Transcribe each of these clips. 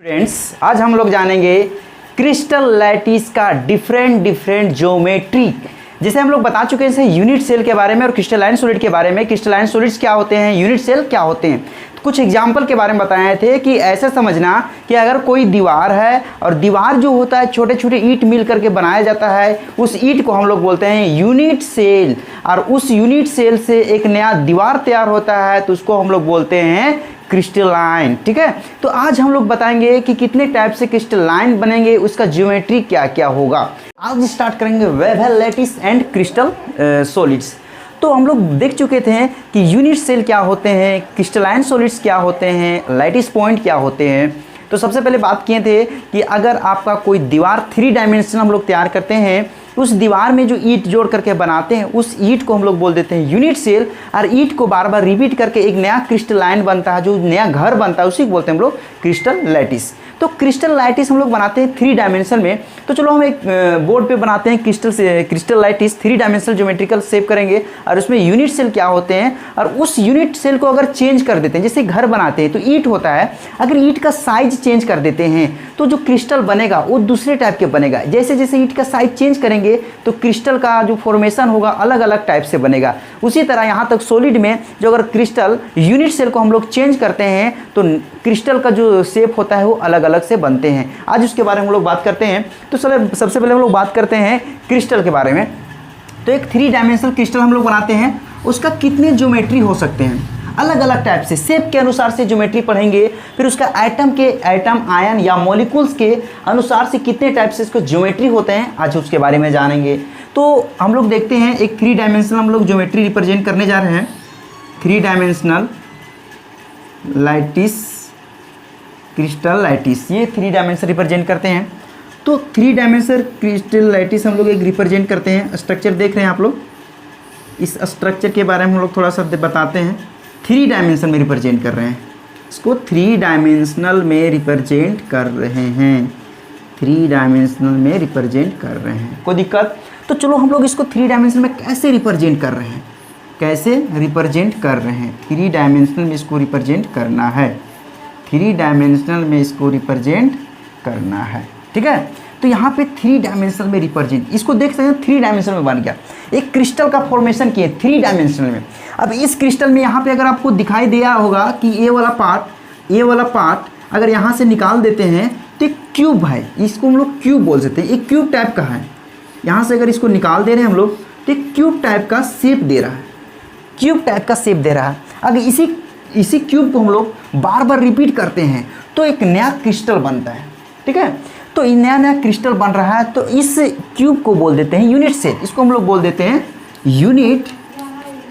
Students, आज हम लोग जानेंगे क्रिस्टल लैटिस का डिफरेंट ज्योमेट्री। जैसे हम लोग बता चुके हैं यूनिट सेल के बारे में और क्रिस्टलाइन सॉलिड के बारे में। क्रिस्टलाइन सॉलिड्स क्या होते हैं, यूनिट सेल क्या होते हैं, तो कुछ एग्जाम्पल के बारे में बताए थे कि ऐसा समझना कि अगर कोई दीवार है और दीवार जो होता है छोटे छोटे ईंट मिल करके बनाया जाता है, उस ईंट को हम लोग बोलते हैं यूनिट सेल। और उस यूनिट सेल से एक नया दीवार तैयार होता है तो उसको हम लोग बोलते हैं क्रिस्टलाइन। ठीक है, तो आज हम लोग बताएंगे कि कितने टाइप से क्रिस्टलाइन बनेंगे, उसका ज्योमेट्री क्या क्या होगा। आज स्टार्ट करेंगे Wavell lattice and crystal solids. तो हम लोग देख चुके थे कि यूनिट सेल क्या होते हैं, क्रिस्टलाइन सॉलिड्स क्या होते हैं, लैटिस पॉइंट क्या होते हैं। तो सबसे पहले बात किए थे कि अगर आपका कोई दीवार 3 डायमेंशन हम लोग तैयार करते हैं, उस दीवार में जो ईंट जोड़ करके बनाते हैं उस ईंट को हम लोग बोल देते हैं यूनिट सेल। और ईंट को बार बार रिपीट करके एक नया क्रिस्टलाइन बनता है, जो नया घर बनता है, उसी को बोलते हैं हम लोग क्रिस्टल लैटिस। तो क्रिस्टल लैटिस हम लोग बनाते हैं 3 डायमेंशन में। तो चलो हम एक बोर्ड पे बनाते हैं crystal lattice 3 dimensional geometrical shape करेंगे और उसमें यूनिट सेल क्या होते हैं और उस यूनिट सेल को अगर चेंज कर देते हैं, जैसे घर बनाते हैं तो ईंट होता है, अगर ईंट का साइज चेंज कर देते हैं तो जो क्रिस्टल बनेगा वो दूसरे टाइप के बनेगा। जैसे जैसे ईंट का साइज चेंज करेंगे तो क्रिस्टल का जो फॉर्मेशन होगा अलग अलग टाइप से बनेगा। उसी तरह यहाँ तक सॉलिड में जो अगर क्रिस्टल यूनिट सेल को हम लोग चेंज करते हैं तो क्रिस्टल का जो शेप होता है वो अलग अलग से बनते हैं। आज उसके बारे में हम लोग बात करते हैं। तो सबसे पहले हम लोग बात करते हैं क्रिस्टल के बारे में। तो एक 3 डायमेंशनल क्रिस्टल हम लोग बनाते हैं, उसका कितने ज्योमेट्री हो सकते हैं, अलग अलग टाइप से शेप के अनुसार से ज्योमेट्री पढ़ेंगे। फिर उसका एटम आयन या मॉलिक्यूल्स के अनुसार से कितने टाइप से इसको ज्योमेट्री होते हैं, आज उसके बारे में जानेंगे। तो हम लोग देखते हैं एक 3 डायमेंशनल हम लोग ज्योमेट्री रिप्रेजेंट करने जा रहे हैं। 3 डायमेंशनल लैटिस क्रिस्टल लैटिस, ये 3 डायमेंशन रिप्रेजेंट करते हैं। तो 3 डायमेंशनल क्रिस्टल लैटिस हम लोग एक रिप्रेजेंट करते हैं। स्ट्रक्चर देख रहे हैं आप लोग, इस स्ट्रक्चर के बारे में हम लोग थोड़ा सा बताते हैं। 3 डायमेंशन में रिप्रेजेंट कर रहे हैं, इसको 3 डायमेंशनल में रिप्रेजेंट कर रहे हैं, 3 डायमेंशनल में रिप्रेजेंट कर रहे हैं। कोई दिक्कत? तो चलो हम लोग इसको 3 डायमेंशन में कैसे रिप्रेजेंट कर रहे हैं, कैसे रिप्रेजेंट कर रहे हैं। 3 डायमेंशनल में इसको रिप्रेजेंट करना है, 3 डायमेंशनल में इसको रिप्रेजेंट करना है। ठीक है, तो यहाँ पे 3 डायमेंशनल में रिप्रेजेंट, इसको देख सकते हैं 3 डायमेंशनल में बन गया। एक क्रिस्टल का फॉर्मेशन किए 3 डायमेंशनल में। अब इस क्रिस्टल में यहाँ पे अगर आपको दिखाई दिया होगा कि ये वाला पार्ट अगर यहाँ से निकाल देते हैं तो एक क्यूब है, इसको हम लोग क्यूब बोल सकते हैं। एक क्यूब टाइप का है, यहाँ से अगर इसको निकाल दे रहे हैं हम लोग तो एक क्यूब टाइप का शेप दे रहा है, क्यूब टाइप का शेप दे रहा है। अगर इसी क्यूब को हम लोग बार बार रिपीट करते हैं तो एक नया क्रिस्टल बनता है। ठीक है, तो नया क्रिस्टल बन रहा है तो इस क्यूब को बोल देते हैं यूनिट सेल, इसको हम लोग बोल देते हैं यूनिट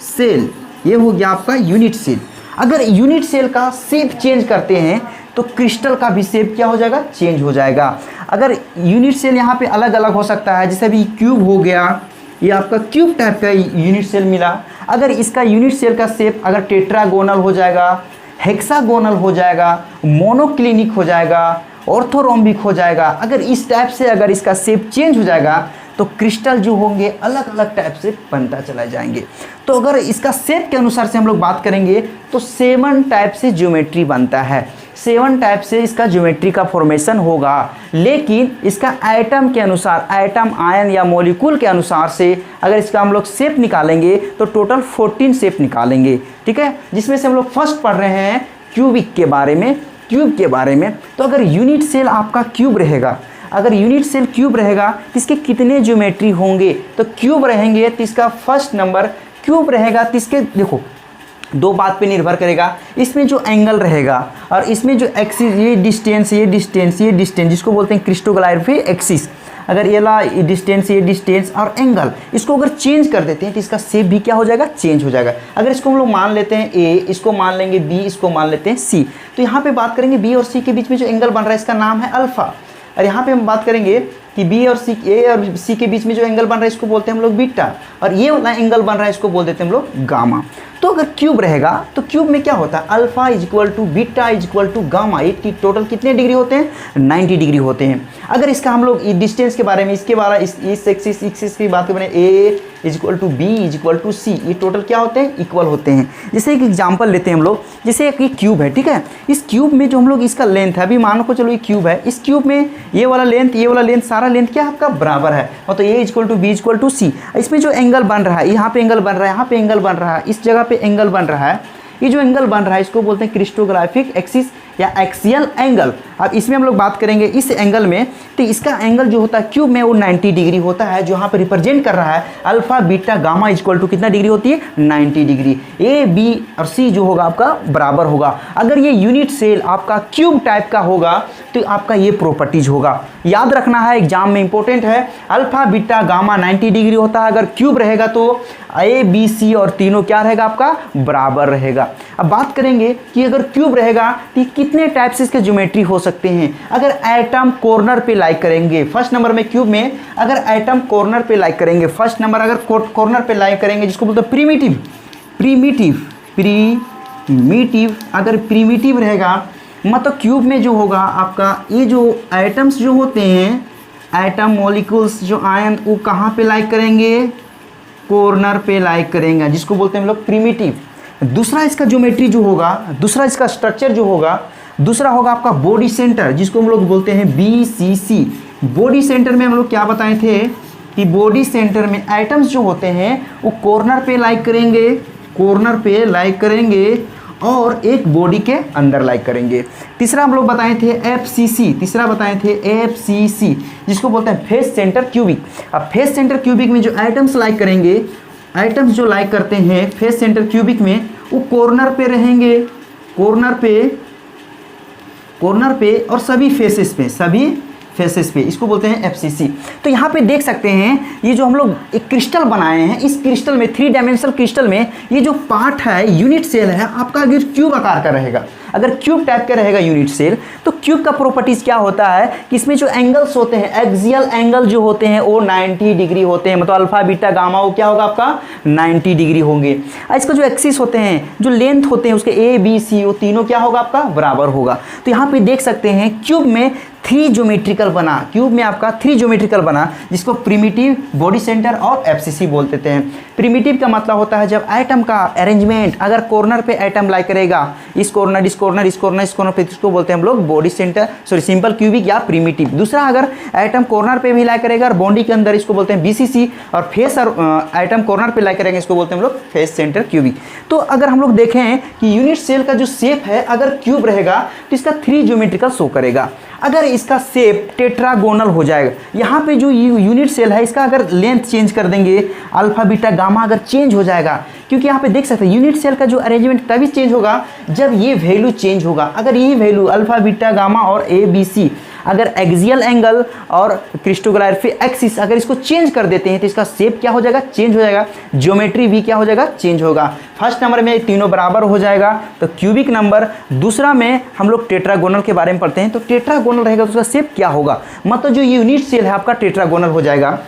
सेल। ये हो गया आपका यूनिट सेल। अगर यूनिट सेल का शेप चेंज करते हैं तो क्रिस्टल का भी शेप क्या हो जाएगा, चेंज हो जाएगा। अगर यूनिट सेल यहाँ पे अलग अलग हो सकता है, जैसे अभी क्यूब हो गया, ये आपका क्यूब टाइप का यूनिट सेल मिला। अगर इसका यूनिट सेल का शेप अगर टेट्रागोनल हो जाएगा, हेक्सागोनल हो जाएगा, मोनोक्लिनिक हो जाएगा, ऑर्थोरोम्बिक हो जाएगा, अगर इस टाइप से अगर इसका शेप चेंज हो जाएगा तो क्रिस्टल जो होंगे अलग अलग टाइप से बनता चला जाएंगे। तो अगर इसका शेप के अनुसार से हम लोग बात करेंगे तो 7 टाइप से ज्योमेट्री बनता है, 7 टाइप से इसका ज्योमेट्री का फॉर्मेशन होगा। लेकिन इसका एटम के अनुसार, एटम आयन या मॉलिक्यूल के अनुसार से अगर इसका हम लोग शेप निकालेंगे तो टोटल 14 शेप निकालेंगे। ठीक है, जिसमें से हम लोग फर्स्ट पढ़ रहे हैं क्यूबिक के बारे में, क्यूब के बारे में। तो अगर यूनिट सेल आपका क्यूब रहेगा, अगर यूनिट सेल क्यूब रहेगा तो इसके कितने ज्योमेट्री होंगे, तो क्यूब रहेंगे तो इसका फर्स्ट नंबर क्यूब रहेगा तो इसके देखो 2 बात पे निर्भर करेगा, इसमें जो एंगल रहेगा और इसमें जो एक्सिस, ये डिस्टेंस जिसको बोलते हैं क्रिस्टोग्राफी एक्सिस। अगर ये डिस्टेंस और एंगल इसको अगर चेंज कर देते हैं तो इसका शेप भी क्या हो जाएगा, चेंज हो जाएगा। अगर इसको हम लोग मान लेते हैं ए, इसको मान लेंगे बी, इसको मान लेते हैं सी, तो यहाँ पे बात करेंगे बी और सी के बीच में जो एंगल बन रहा है इसका नाम है अल्फा। और यहाँ पे हम बात करेंगे कि बी और सी, ए और सी के बीच में जो एंगल बन रहा है इसको बोलते हैं हम लोग बीटा, और ये वाला एंगल बन रहा है इसको बोल देते हैं हम लोग गामा। तो अगर क्यूब रहेगा तो क्यूब में क्या होता है, alpha is equal to beta is equal to gamma, इसकी टोटल कितने डिग्री होते हैं, 90 डिग्री होते हैं। अगर इसका हम लोग डिस्टेंस के बारे में, इसके बारे इस एक्सिस की बात करें, A is equal to B is equal to C, ये टोटल क्या होते हैं, इक्वल होते हैं। जैसे एक एग्जांपल लेते हैं हम लोग, जैसे एक क्यूब है, ठीक है, इस क्यूब में जो हम लोग इसका लेंथ है, अभी मानो को चलो ये क्यूब है, इस क्यूब में ये वाला लेंथ सारा लेंथ क्या आपका बराबर है, और तो A is equal to B is equal to C. इसमें जो एंगल बन रहा है, यहाँ पे एंगल बन रहा है, यहाँ पे एंगल बन रहा है, इस जगह पे एंगल बन रहा है, ये जो एंगल बन रहा है इसको बोलते हैं क्रिस्टोग्राफिक एक्सिस या एक्सियल एंगल। अब इसमें हम लोग बात करेंगे इस एंगल में, तो इसका एंगल जो होता है क्यूब में वो 90 डिग्री होता है, जो यहाँ पे रिप्रेजेंट कर रहा है alpha beta gamma equal to कितना डिग्री होती है, 90 डिग्री। ए बी और सी जो होगा आपका बराबर होगा। अगर ये यूनिट सेल आपका क्यूब टाइप का होगा तो आपका ये प्रॉपर्टीज होगा, याद रखना है, एग्जाम में इंपॉर्टेंट है। अल्फा बीटा गामा 90 डिग्री होता है, अगर क्यूब रहेगा तो ए बी सी और तीनों क्या रहेगा आपका बराबर रहेगा। अब बात करेंगे कि अगर क्यूब रहेगा तो कितने टाइप से इसके ज्योमेट्री हो सकते हैं। अगर एटम कॉर्नर पे लाइक करेंगे, फर्स्ट नंबर में क्यूब में अगर एटम कॉर्नर पे लाइक करेंगे, फर्स्ट नंबर अगर कॉर्नर पे लाइक करेंगे, जिसको बोलते हैं प्रीमिटिव, अगर प्रीमिटिव रहेगा मतलब क्यूब में जो होगा आपका ये जो एटम्स जो होते हैं, एटम मॉलिक्यूल्स जो आयन, वो कहाँ पे लाइक करेंगे, कॉर्नर पे लाइक करेंगे, जिसको बोलते हैं हम लोग प्रीमिटिव। दूसरा इसका ज्योमेट्री जो होगा, दूसरा इसका स्ट्रक्चर जो होगा, दूसरा होगा आपका बॉडी सेंटर, जिसको हम लोग बोलते हैं BCC। बॉडी सेंटर में हम लोग क्या बताए थे कि बॉडी सेंटर में एटम्स जो होते हैं वो कॉर्नर पे लाइक करेंगे और एक बॉडी के अंदर लाइक करेंगे। तीसरा हम लोग बताए थे FCC, जिसको बोलते हैं फेस सेंटर क्यूबिक। अब फेस सेंटर क्यूबिक में जो एटम्स लाइक करेंगे, एटम्स जो लाइक करते हैं फेस सेंटर क्यूबिक में, वो कॉर्नर पे रहेंगे, कॉर्नर पे और सभी फेसेस पे, इसको बोलते हैं FCC। तो यहाँ पे देख सकते हैं ये जो हम लोग एक क्रिस्टल बनाए हैं, इस क्रिस्टल में 3 डायमेंशनल क्रिस्टल में ये जो पार्ट है यूनिट सेल है आपका, अगर क्यूब आकार का रहेगा, अगर क्यूब टाइप का रहेगा यूनिट सेल, तो क्यूब का प्रॉपर्टीज क्या होता है कि इसमें जो एंगल्स होते हैं, एक्सियल एंगल जो होते हैं वो 90 डिग्री होते हैं, मतलब अल्फा बीटा गामा वो क्या होगा आपका 90 डिग्री होंगे। इसका जो एक्सिस होते हैं, जो लेंथ होते हैं उसके ए बी सी, वो तीनों क्या होगा आपका बराबर होगा। तो यहाँ पे देख सकते हैं क्यूब में 3 ज्योमेट्रिकल बना, क्यूब में आपका 3 ज्योमेट्रिकल बना, जिसको प्रिमिटिव, बॉडी सेंटर और FCC बोलते हैं। प्रिमिटिव का मतलब होता है जब एटम का अरेंजमेंट अगर कॉर्नर पे एटम लाइक करेगा, इस कॉर्नर पे, इसको बोलते हैं हम लोग बॉडी सेंटर, सिंपल क्यूबिक या प्रिमिटिव। दूसरा अगर एटम कॉर्नर पे भी लाइक करेगा और बॉडी के अंदर, इसको बोलते हैं BCC, और फेस और एटम कॉर्नर पे लाइक करेंगे, इसको बोलते हैं हम लोग फेस सेंटर क्यूबिक। तो अगर हम लोग देखें कि यूनिट सेल का जो शेप है अगर क्यूब रहेगा तो इसका 3 ज्योमेट्रिकल शो करेगा। अगर इसका शेप टेट्रागोनल हो जाएगा, यहाँ पे जो यूनिट सेल है इसका अगर लेंथ चेंज कर देंगे, अल्फा बीटा गामा अगर चेंज हो जाएगा, क्योंकि यहाँ पे देख सकते हैं यूनिट सेल का जो अरेंजमेंट तभी चेंज होगा जब ये वैल्यू चेंज होगा। अगर यही वैल्यू अल्फा बीटा गामा और ABC अगर एक्सियल एंगल और क्रिस्टोग्राफिक एक्सिस अगर इसको चेंज कर देते हैं तो इसका शेप क्या हो जाएगा, चेंज हो जाएगा, ज्योमेट्री भी क्या हो जाएगा, चेंज होगा। फर्स्ट नंबर में तीनों बराबर हो जाएगा तो क्यूबिक नंबर। दूसरा में हम लोग टेट्रागोनल के बारे में पढ़ते हैं, तो टेट्रागोनल रहेगा तो उसका शेप क्या होगा, मतलब जो यूनिट सेल है आपका टेट्रागोनल हो जाएगा।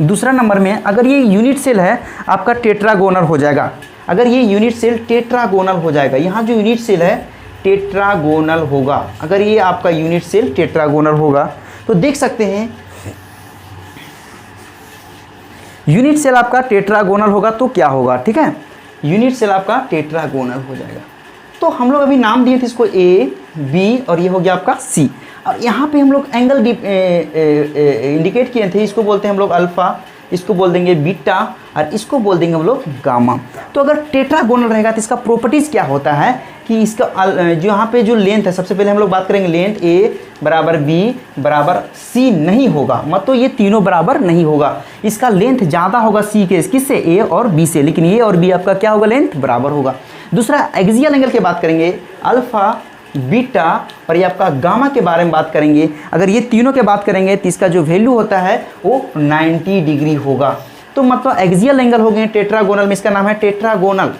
दूसरा नंबर में अगर ये यूनिट सेल है आपका टेट्रागोनल हो जाएगा, अगर ये यूनिट सेल टेट्रागोनल हो जाएगा, यहाँ जो यूनिट सेल है टेट्रागोनल होगा, अगर ये आपका यूनिट सेल टेट्रागोनल होगा तो देख सकते हैं यूनिट सेल आपका टेट्रागोनल होगा तो क्या होगा, ठीक है, यूनिट सेल आपका टेट्रागोनल हो जाएगा। तो हम लोग अभी नाम दिए थे इसको A, B और ये हो गया आपका C। और यहाँ पे हम लोग एंगल इंडिकेट किए थे, इसको बोलते हैं हम लोग अल्फा, इसको बोल देंगे बीटा और इसको बोल देंगे हम लोग गामा। तो अगर टेट्रागोनल रहेगा तो इसका प्रॉपर्टीज़ क्या होता है कि इसका जो यहाँ पे जो लेंथ है, सबसे पहले हम लोग बात करेंगे लेंथ A बराबर B बराबर C नहीं होगा, मतलब ये तीनों बराबर नहीं होगा, इसका लेंथ ज़्यादा होगा C के किससे, A और B से, लेकिन A और B आपका क्या होगा, लेंथ बराबर होगा। दूसरा एक्सियल एंगल की बात करेंगे, अल्फा बीटा और ये आपका गामा के बारे में बात करेंगे, अगर ये तीनों के बात करेंगे तो इसका जो वैल्यू होता है वो 90 डिग्री होगा। तो मतलब एक्सियल एंगल हो गए टेट्रागोनल में, इसका नाम है टेट्रागोनल।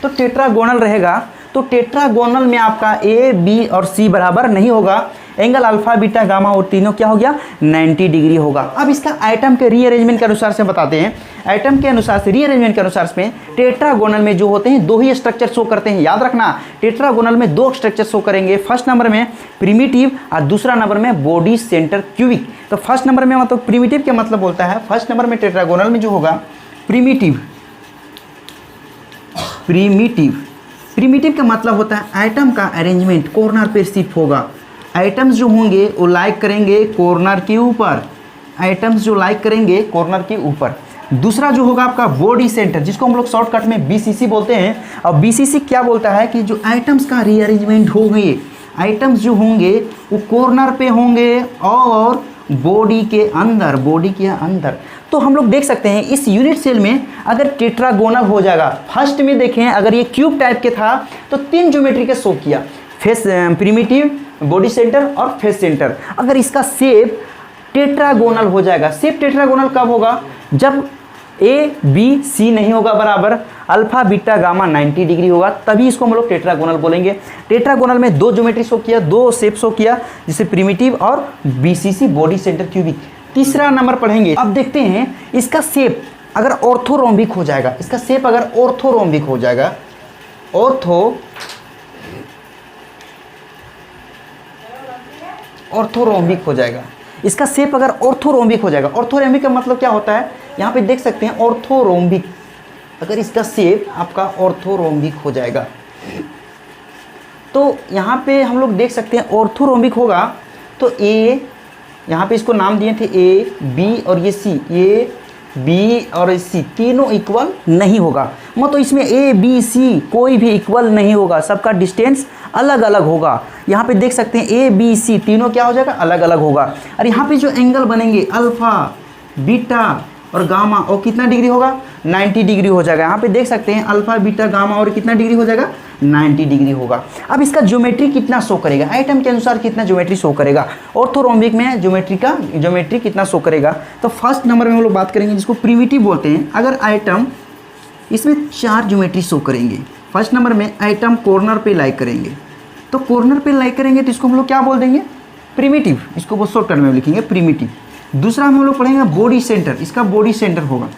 तो टेट्रागोनल रहेगा तो टेट्रागोनल में आपका A, B और C बराबर नहीं होगा, एंगल अल्फा बीटा गामा और तीनों क्या हो गया 90 डिग्री होगा। अब इसका आइटम के रीअरेंजमेंट के अनुसार से बताते हैं। आइटम के अनुसार से रीअरेंजमेंट के अनुसार से टेट्रागोनल में जो होते हैं 2 ही स्ट्रक्चर शो करते हैं, याद रखना टेट्रागोनल में 2 स्ट्रक्चर शो करेंगे। फर्स्ट नंबर में प्रिमिटिव और दूसरा नंबर में बॉडी सेंटर क्यूबिक। तो फर्स्ट नंबर में मतलब प्रिमिटिव क्या मतलब बोलता है, फर्स्ट नंबर में टेट्रागोनल में जो होगा प्रिमिटिव का मतलब होता है आइटम का अरेंजमेंट कॉर्नर पे शिफ्ट होगा। आइटम्स जो होंगे वो लाइक करेंगे कॉर्नर के ऊपर, आइटम्स जो लाइक करेंगे कॉर्नर के ऊपर। दूसरा जो होगा आपका बॉडी सेंटर, जिसको हम लोग शॉर्टकट में बीसीसी बोलते हैं। और बीसीसी क्या बोलता है कि जो आइटम्स का रीअरेंजमेंट होंगे, आइटम्स जो होंगे वो कॉर्नर पे होंगे और बॉडी के अंदर। तो हम लोग देख सकते हैं इस यूनिट सेल में अगर टेट्रागोनल हो जाएगा, फर्स्ट में देखें अगर ये क्यूब टाइप के था तो 3 ज्योमेट्री के शो किया, फेस प्रिमिटिव, बॉडी सेंटर और फेस सेंटर। अगर इसका शेप टेट्रागोनल हो जाएगा, शेप टेट्रागोनल कब होगा, जब ए बी सी नहीं होगा बराबर, अल्फा बीटा गामा 90 डिग्री होगा, तभी इसको हम लोग टेट्रागोनल बोलेंगे। टेट्रागोनल में 2 ज्योमेट्री शो किया, 2 शेप शो किया, जिसे प्रिमिटिव और बीसीसी बॉडी सेंटर क्यूबिक। तीसरा नंबर पढ़ेंगे। अब देखते हैं इसका शेप अगर ऑर्थोरोम्बिक हो जाएगा, इसका शेप अगर ऑर्थोरोम्बिक हो जाएगा, ऑर्थोरोम्बिक हो जाएगा, इसका शेप अगर ऑर्थोरोम्बिक हो जाएगा। ऑर्थोरोम्बिक का मतलब क्या होता है, यहाँ पे देख सकते हैं ऑर्थोरोम्बिक, अगर इसका शेप आपका ऑर्थोरोम्बिक हो जाएगा तो यहाँ पे हम लोग देख सकते हैं ऑर्थोरोम्बिक होगा तो ए, यहाँ पे इसको नाम दिए थे ए बी और ये सी, ये बी और सी तीनों इक्वल नहीं होगा, मतलब इसमें ए बी सी कोई भी इक्वल नहीं होगा, सबका डिस्टेंस अलग अलग होगा। यहाँ पे देख सकते हैं ए बी सी तीनों क्या हो जाएगा, अलग अलग होगा। और यहाँ पे जो एंगल बनेंगे अल्फा बीटा और गामा, और कितना डिग्री होगा 90 डिग्री हो जाएगा। यहाँ पे देख सकते हैं अल्फा बीटा गामा और कितना डिग्री हो जाएगा 90 डिग्री होगा। अब इसका ज्योमेट्री कितना शो करेगा, आइटम के अनुसार कितना ज्योमेट्री शो करेगा, ऑर्थोरोम्बिक में ज्योमेट्री कितना शो करेगा। तो फर्स्ट नंबर में हम लोग बात करेंगे जिसको प्रिमिटिव बोलते हैं। अगर आइटम इसमें 4 ज्योमेट्री शो करेंगे, फर्स्ट नंबर में आइटम कॉर्नर पे लाइक करेंगे, तो कॉर्नर पे लाइक करेंगे तो इसको हम लोग क्या बोल देंगे प्रिमिटिव, इसको बहुत शॉर्टकट में लिखेंगे प्रिमिटिव। दूसरा हम लोग पढ़ेंगे बॉडी सेंटर, इसका बॉडी सेंटर होगा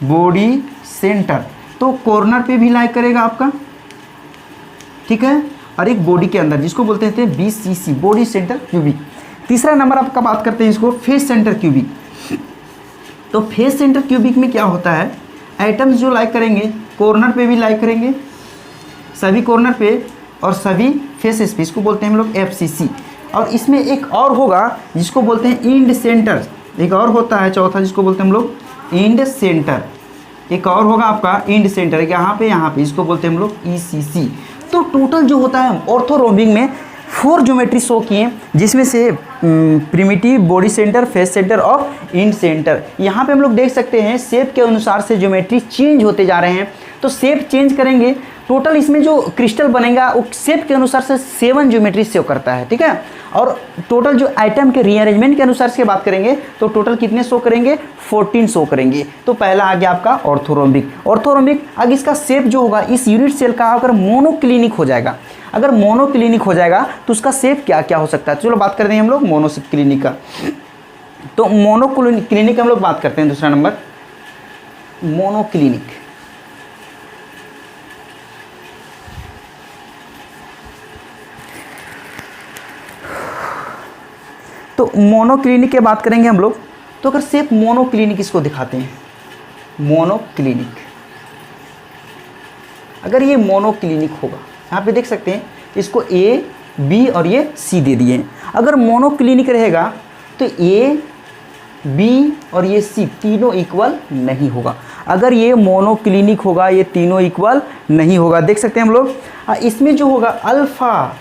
बॉडी सेंटर, तो कॉर्नर पे भी लाइक करेगा आपका, ठीक है, और एक बॉडी के अंदर जिसको बोलते हैं बीसीसी बॉडी सेंटर क्यूबिक। तीसरा नंबर आपका बात करते हैं इसको फेस सेंटर क्यूबिक। तो फेस सेंटर क्यूबिक में क्या होता है, आइटम्स जो लाइक करेंगे कॉर्नर पे भी लाइक करेंगे, सभी कॉर्नर पे और सभी फेसेस पे, इसको बोलते हैं हम लोग एफसीसी। और इसमें एक और होगा जिसको बोलते हैं इंड सेंटर, एक और होता है चौथा जिसको बोलते हैं हम लोग इंड सेंटर, एक और होगा आपका इंड सेंटर, यहाँ पे इसको बोलते हैं हम लोग ईसीसी। तो टोटल जो होता है ऑर्थोरोम्बिक में 4 ज्योमेट्री शो किए, जिसमें से primitive, body centre, face centre और इंड सेंटर। यहाँ पे हम लोग देख सकते हैं शेप के अनुसार से ज्योमेट्री चेंज होते जा रहे हैं, तो शेप चेंज करेंगे। टोटल इसमें जो क्रिस्टल बनेगा वो शेप के अनुसार से 7 ज्योमेट्री शो करता है, ठीक है। और टोटल जो आइटम के रीअरेंजमेंट के अनुसार से बात करेंगे तो टोटल कितने शो करेंगे 14 शो करेंगे। तो पहला आ गया आपका ऑर्थोरोम्बिक। अब इसका शेप जो होगा इस यूनिट सेल का अगर मोनोक्लिनिक हो जाएगा, अगर मोनोक्लिनिक हो जाएगा तो उसका शेप क्या क्या हो सकता है। चलो बात करते हैं हम लोग मोनोक्लिनिक का। तो मोनोक्लिनिक हम लोग बात करते हैं, दूसरा नंबर मोनोक्लिनिक। तो मोनोक्लिनिक की बात करेंगे हम लोग, तो अगर सिर्फ मोनोक्लिनिक इसको दिखाते हैं, मोनोक्लिनिक, अगर ये मोनोक्लिनिक होगा, यहाँ पे देख सकते हैं इसको ए बी और ये सी दे दिए हैं। अगर मोनोक्लिनिक रहेगा तो ए बी और ये सी तीनों इक्वल नहीं होगा। अगर ये मोनोक्लिनिक होगा ये तीनों इक्वल नहीं होगा। देख सकते हैं हम लोग, इसमें जो होगा अल्फ़ा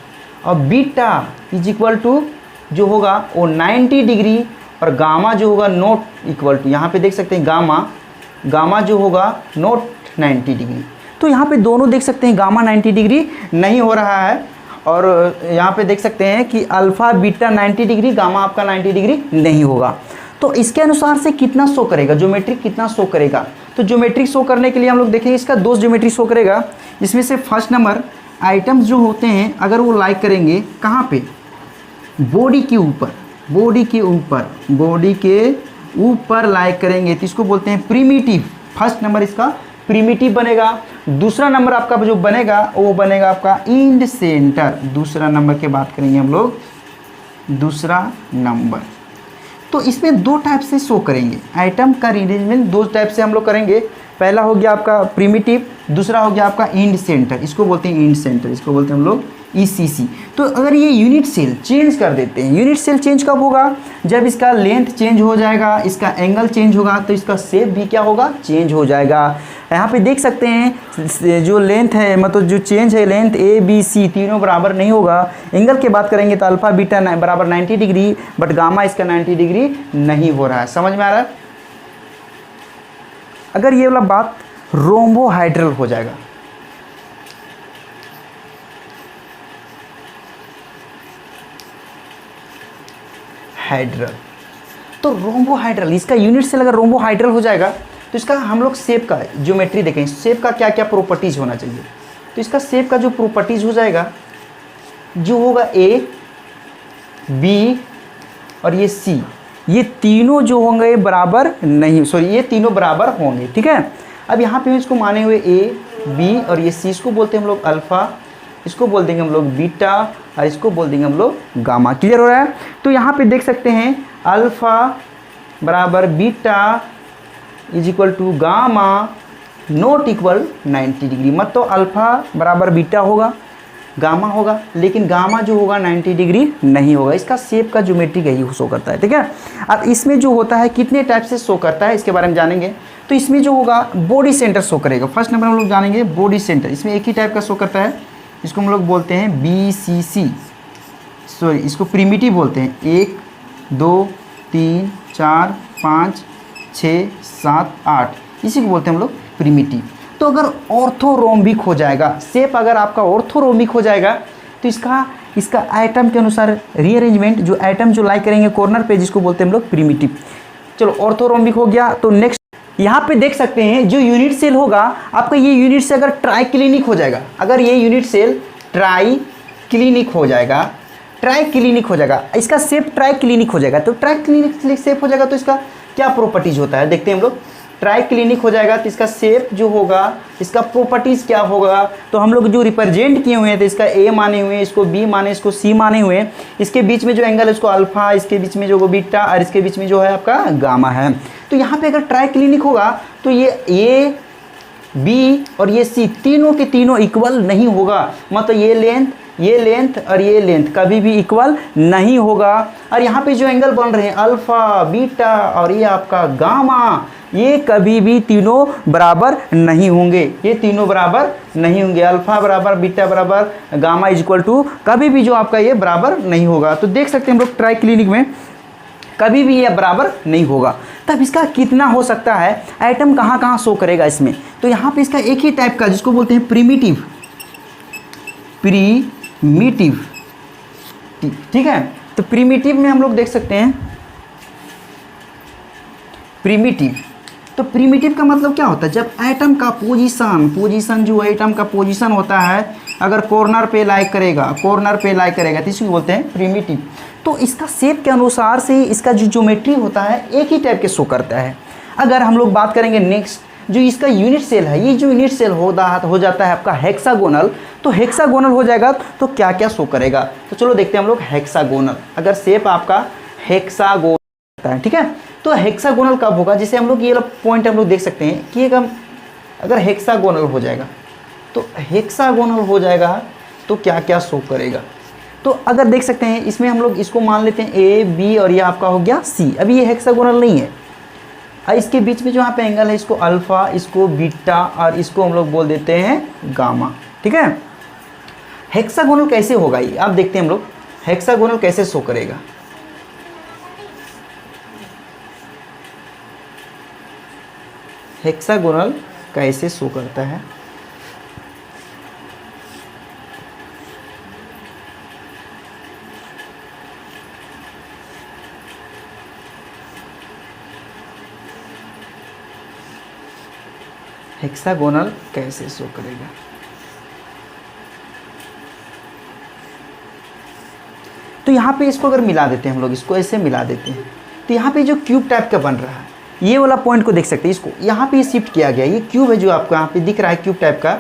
और बीटा इज इक्वल टू जो होगा वो 90 डिग्री, और गामा जो होगा नॉट इक्वल टू, यहाँ पे देख सकते हैं गामा जो होगा नॉट 90 डिग्री। तो यहाँ पे दोनों देख सकते हैं गामा 90 डिग्री नहीं हो रहा है, और यहाँ पे देख सकते हैं कि अल्फ़ा बीटा 90 डिग्री, गामा आपका 90 डिग्री नहीं होगा। तो इसके अनुसार से कितना शो करेगा, ज्योमेट्रिक कितना शो करेगा। तो ज्योमेट्रिक शो करने के लिए हम लोग देखेंगे इसका 2 ज्योमेट्री शो करेगा, जिसमें से फर्स्ट नंबर आइटम्स जो होते हैं अगर वो लाइक करेंगे कहाँ पे बॉडी के ऊपर, बॉडी के ऊपर, बॉडी के ऊपर लाइक करेंगे तो इसको बोलते हैं प्रिमिटिव। फर्स्ट नंबर इसका प्रिमिटिव बनेगा। दूसरा नंबर आपका जो बनेगा वो बनेगा आपका इंड सेंटर। दूसरा नंबर की बात करेंगे हम लोग, दूसरा नंबर। तो इसमें दो टाइप से शो करेंगे आइटम का रीअरेंजमेंट, दो टाइप से हम लोग करेंगे। पहला हो गया आपका प्रिमिटिव, दूसरा हो गया आपका इंड सेंटर। इसको बोलते हैं इंड सेंटर, इसको बोलते हैं हम लोग ECC। तो अगर ये यूनिट सेल चेंज कर देते हैं, यूनिट सेल चेंज कब होगा? जब इसका लेंथ चेंज हो जाएगा, इसका एंगल चेंज होगा, तो इसका शेप भी क्या होगा? चेंज हो जाएगा। यहाँ पे देख सकते हैं जो लेंथ है, मतलब जो चेंज है लेंथ ABC तीनों बराबर नहीं होगा। एंगल की बात करेंगे तो अल्फा बीटा बराबर 90 डिग्री, बट गामा इसका 90 डिग्री नहीं हो रहा है। समझ में आ रहा है? अगर ये वाला बात रोम्बोहाइड्रल हो जाएगा, हाइड्रल, तो रोम्बोहाइड्रल इसका यूनिट सेल अगर रोम्बोहाइड्रल हो जाएगा तो इसका हम लोग शेप का ज्योमेट्री देखें, शेप का क्या क्या प्रॉपर्टीज होना चाहिए। तो इसका शेप का जो प्रॉपर्टीज हो जाएगा, जो होगा A, B और ये C, ये तीनों जो होंगे बराबर नहीं, सॉरी ये तीनों बराबर होंगे। ठीक है, अब यहाँ पे इसको माने हुए A, B और ये C, इसको बोलते हैं हम लोग अल्फा, इसको बोल देंगे हम लोग बीटा और इसको बोल देंगे हम लोग गामा। क्लियर हो रहा है? तो यहाँ पे देख सकते हैं अल्फा बराबर beta is equal to gamma not equal 90 degree. मत तो अल्फा बराबर बीटा होगा, गामा होगा, लेकिन गामा जो होगा 90 डिग्री नहीं होगा। इसका शेप का ज्योमेट्री यही शो करता है। ठीक है, अब इसमें जो होता है कितने टाइप से शो करता है इसके बारे में जानेंगे। तो इसमें जो होगा बॉडी सेंटर शो करेगा। फर्स्ट नंबर हम लोग जानेंगे बॉडी सेंटर। इसमें एक ही टाइप का शो करता है, इसको हम लोग बोलते हैं BCC, सॉरी इसको प्रिमिटिव बोलते हैं। 1 2 3 4 5 6 7 8, इसी को बोलते हैं हम लोग प्रिमिटिव। तो अगर ऑर्थोरोम्बिक हो जाएगा, शेप अगर आपका ऑर्थोरोम्बिक हो जाएगा, तो इसका आइटम के अनुसार रीअरेंजमेंट, जो आइटम जो लाई करेंगे कॉर्नर पे, जिसको बोलते हैं हम लोग प्रिमिटिव। चलो ऑर्थोरोम्बिक हो गया। तो नेक्स्ट यहाँ पे देख सकते हैं जो यूनिट सेल होगा आपका, ये यूनिट से अगर ट्राइक्लिनिक हो जाएगा, अगर ये यूनिट सेल ट्राइक्लिनिक हो जाएगा, ट्राइक्लिनिक हो जाएगा, इसका शेप ट्राइक्लिनिक हो जाएगा। तो ट्राइक्लिनिक शेप हो जाएगा तो इसका क्या प्रॉपर्टीज होता है देखते हैं हम लोग। ट्राइक्लिनिक हो जाएगा तो इसका शेप जो होगा, इसका प्रॉपर्टीज क्या होगा, तो हम लोग जो रिप्रेजेंट किए हुए हैं, तो इसका A माने हुए हैं, इसको B माने, इसको C माने हुए हैं, इसके बीच में जो एंगल है उसको अल्फा, इसके बीच में जो बीटा और इसके बीच में जो है आपका गामा है। तो यहाँ पे अगर ट्राइक्लिनिक होगा तो ये A, B और ये C तीनों के तीनों इक्वल नहीं होगा। मतलब ये लेंथ और ये लेंथ कभी भी इक्वल नहीं होगा। और यहाँ पे जो एंगल बन रहे हैं अल्फा, बीटा और ये आपका गामा, ये कभी भी तीनों बराबर नहीं होंगे, ये तीनों बराबर नहीं होंगे। अल्फा बराबर बीटा बराबर गामा इज इक्वल टू, कभी भी जो आपका ये बराबर नहीं होगा। तो देख सकते हैं हम लोग ट्राइक्लिनिक में कभी भी ये बराबर नहीं होगा। तब इसका कितना हो सकता है, आइटम कहाँ कहाँ शो करेगा इसमें। तो यहाँ पे इसका एक ही टाइप का, जिसको बोलते हैं प्रिमिटिव, ठीक है। तो प्रिमिटिव में हम लोग देख सकते हैं प्रिमिटिव। तो प्रिमिटिव का मतलब क्या होता है, जब एटम का पोजीशन जो एटम का पोजीशन होता है, अगर कॉर्नर पे लाई करेगा तो इसको बोलते हैं प्रिमिटिव। तो इसका शेप के अनुसार से इसका जो ज्योमेट्री होता है एक ही टाइप के शो करता है। अगर हम लोग बात करेंगे नेक्स्ट, जो इसका यूनिट सेल है, ये जो यूनिट सेल हो जाता है आपका हेक्सागोनल, तो हेक्सागोनल हो जाएगा तो क्या क्या शो करेगा। तो चलो देखते हैं हम लोग हेक्सागोनल। अगर शेप आपका हेक्सागोनल होता है, ठीक है, तो हेक्सागोनल कब होगा, जिसे हम लोग ये पॉइंट हम लोग देख सकते हैं कि अगर हेक्सागोनल हो जाएगा तो क्या क्या शो करेगा। तो अगर देख सकते हैं इसमें हम लोग इसको मान लेते हैं A, B और ये आपका हो गया C। अभी ये हेक्सागोनल नहीं है, और इसके बीच में जो यहाँ पे एंगल है, इसको अल्फा, इसको बीटा और इसको हम लोग बोल देते हैं गामा। ठीक है, हेक्सागोनल कैसे होगा ये आप देखते हैं हम लोग, हेक्सागोनल कैसे शो करेगा। हेक्सागोनल कैसे शो करता है, हेक्सागोनल कैसे शो करेगा। तो यहाँ पे इसको अगर मिला देते हैं हम लोग, इसको ऐसे मिला देते हैं, तो यहाँ पे जो क्यूब टाइप का बन रहा है, ये वाला पॉइंट को देख सकते हैं, इसको यहाँ पे शिफ्ट किया गया, ये क्यूब है जो आपको यहाँ पे दिख रहा है क्यूब टाइप का,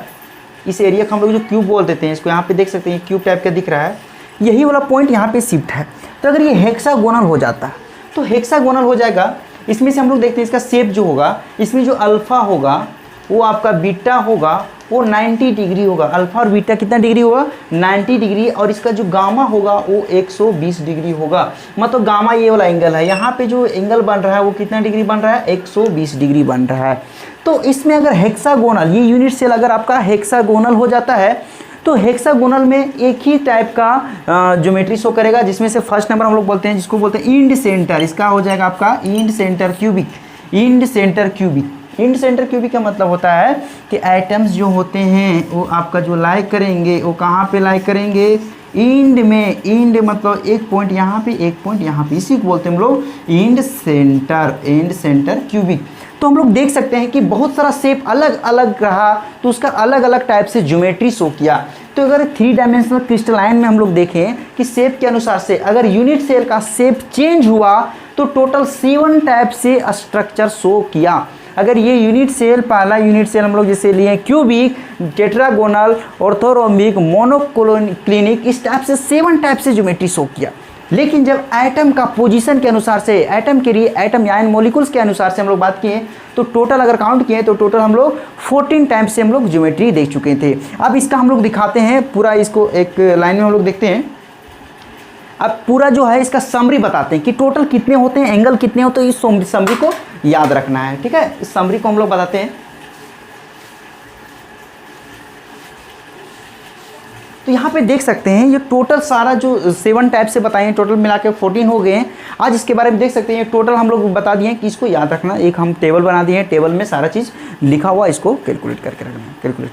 इस एरिया को हम लोग जो क्यूब बोल देते हैं, इसको यहाँ पे देख सकते हैं क्यूब टाइप का दिख रहा है, यही वाला पॉइंट यहाँ पे शिफ्ट है। तो अगर ये हेक्सागोनल हो जाता है तो हेक्सागोनल हो जाएगा, इसमें से हम लोग देखते हैं इसका शेप जो होगा, इसमें जो अल्फ़ा होगा वो आपका बीटा होगा, वो 90 डिग्री होगा। अल्फ़ा और बीटा कितना डिग्री होगा? 90 डिग्री। और इसका जो गामा होगा वो 120 डिग्री होगा। मतलब गामा ये वाला एंगल है, यहाँ पे जो एंगल बन रहा है वो कितना डिग्री बन रहा है? 120 डिग्री बन रहा है। तो इसमें अगर हेक्सागोनल, ये यूनिट सेल अगर आपका हेक्सागोनल हो जाता है तो हेक्सागोनल में एक ही टाइप का ज्योमेट्री शो करेगा, जिसमें से फर्स्ट नंबर हम लोग बोलते हैं, जिसको बोलते हैं इंड सेंटर। इसका हो जाएगा आपका end centre cubic. End centre cubic, end centre cubic का मतलब होता है कि एटम्स जो होते हैं वो आपका जो लाई करेंगे वो कहाँ पे लाई करेंगे? इंड में। इंड मतलब एक पॉइंट यहाँ पे, एक पॉइंट यहाँ पे, इसी को बोलते हैं हम लोग end centre. End centre cubic. तो हम लोग देख सकते हैं कि बहुत सारा शेप अलग अलग रहा, तो उसका अलग अलग टाइप से ज्योमेट्री शो किया। तो अगर 3 डायमेंशनल क्रिस्टलाइन में हम लोग देखें कि शेप के अनुसार से अगर यूनिट सेल का शेप चेंज हुआ तो टोटल 7 टाइप से स्ट्रक्चर शो किया। अगर ये यूनिट सेल, पहला यूनिट सेल हम लोग जैसे लिए क्यूबिक, टेट्रागोनल, ऑर्थोरोम्बिक, मोनोक्लिनिक, इस टाइप से 7 टाइप से ज्योमेट्री शो किया। लेकिन जब एटम का पोजीशन के अनुसार से, एटम के लिए एटम या मॉलिक्यूल्स के अनुसार से हम लोग बात किए तो टोटल अगर काउंट किए तो टोटल हम लोग 14 टाइम्स से हम लोग ज्योमेट्री देख चुके थे। अब इसका हम लोग दिखाते हैं पूरा, इसको एक लाइन में हम लोग देखते हैं। अब पूरा जो है इसका समरी बताते हैं कि टोटल कितने होते हैं, एंगल कितने होते हैं, इस समरी को याद रखना है। ठीक है, इस समरी को हम लोग बताते हैं। तो यहाँ पे देख सकते हैं ये टोटल सारा जो 7 टाइप से बताए हैं, टोटल मिला के 14 हो गए हैं। आज इसके बारे में देख सकते हैं टोटल हम लोग बता दिए कि इसको याद रखना। एक हम टेबल बना दिए हैं, टेबल में सारा चीज़ लिखा हुआ, इसको कैलकुलेट करके रखना, कैलकुलेट